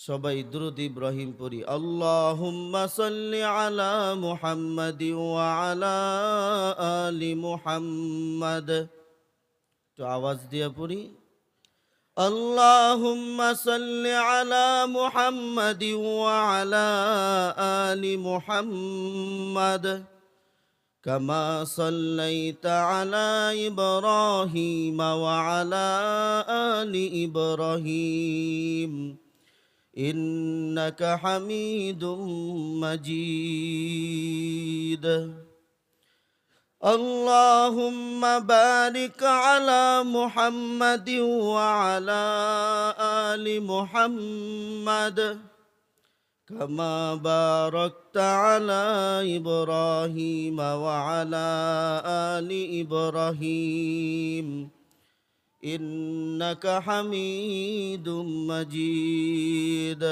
সবাই দুরূদ ইব্রাহিম পড়ি। আল্লাহুম্মা সাল্লি আলা মুহাম্মাদিন ওয়া আলা আলি মুহাম্মাদ। তো আওয়াজ দিয়ে পড়ি। আল্লাহুম্মা সাল্লি আলা মুহাম্মাদিন ওয়া আলা আলি মুহাম্মাদ কামা সাল্লাইতা আলা ইব্রাহিম ওয়া আলা আলি ইব্রাহিম إنك حميد مجيد. اللهم بارك على محمد وعلى آل محمد كما باركت على إبراهيم وعلى آل إبراهيم إنك حميد مجيد.